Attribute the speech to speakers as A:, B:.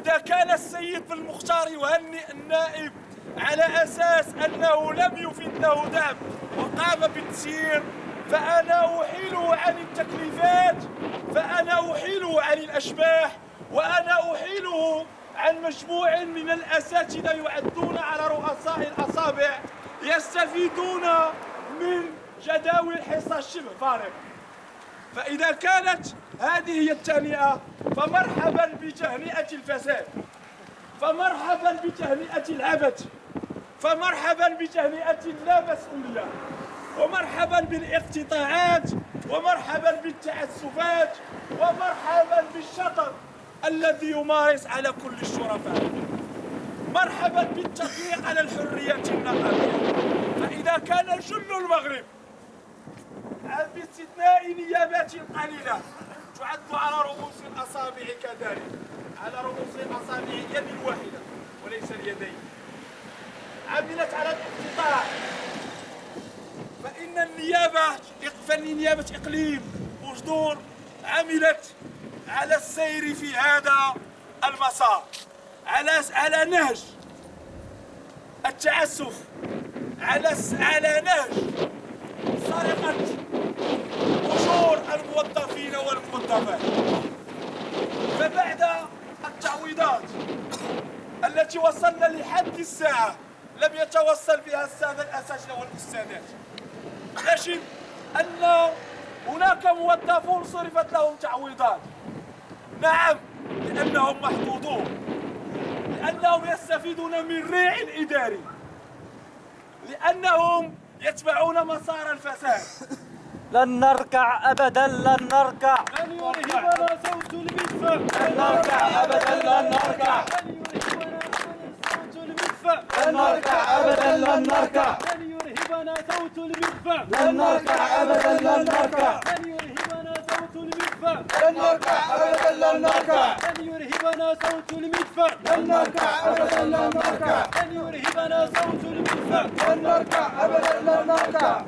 A: فإذا كان السيد المختار يهنئ النائب على أساس أنه لم يفد له دعم وقام بالتسيير، فأنا أحيله عن التكليفات، فأنا أحيله عن الأشباح، وأنا أحيله عن مجموع من الأساتذة يعدون على رؤساء الأصابع يستفيدون من جداول حصص شبه فارغ. فإذا كانت هذه هي التهنئة فمرحبا بتهنئة الفساد، فمرحبا بتهنئة العبث، فمرحبا بتهنئة اللامسؤولية، ومرحبا بالاقتطاعات، ومرحبا بالتعسفات، ومرحبا بالشطر الذي يمارس على كل الشرفاء، مرحبا بالتضييق على الحريات النقابية. فإذا كان جل المغرب باستثناء نيابات قليلة تعد على رؤوس الأصابع كذلك، على رؤوس الأصابع اليد الواحدة وليس اليدين، عملت على الاقتطاع، فإن نيابة إقليم بوجدور عملت على السير في هذا المسار، على نهج التعسف، على نهج سرقة أجور الموظفين والموظفات. فبعد التعويضات التي وصلنا لحد الساعة لم يتوصل بها السادة الأساتذة والأستاذات، نجد أن هناك موظفون صرفت لهم تعويضات، نعم، لأنهم محظوظون، لأنهم يستفيدون من ريع الإداري، لأنهم يتبعون مسار الفساد.
B: لن نركع أبدا، لن نركع،
A: لن يرهبنا صوت المدفع،
B: لن نركع أبدا، لن نركع،
A: لن نركع أبدا، لن نركع،
B: لن يرهبنا صوت المدفع،
A: لن نركع أبدا، لن نركع،
B: لن يرهبنا صوت المدفع،
A: لن نركع أبدا، لن نركع،
B: لن يرهبنا صوت المدفع،
A: لن نركع أبدا، لن نركع،
B: لن يرهبنا صوت المدفع،
A: لن نركع أبدا، لن نركع.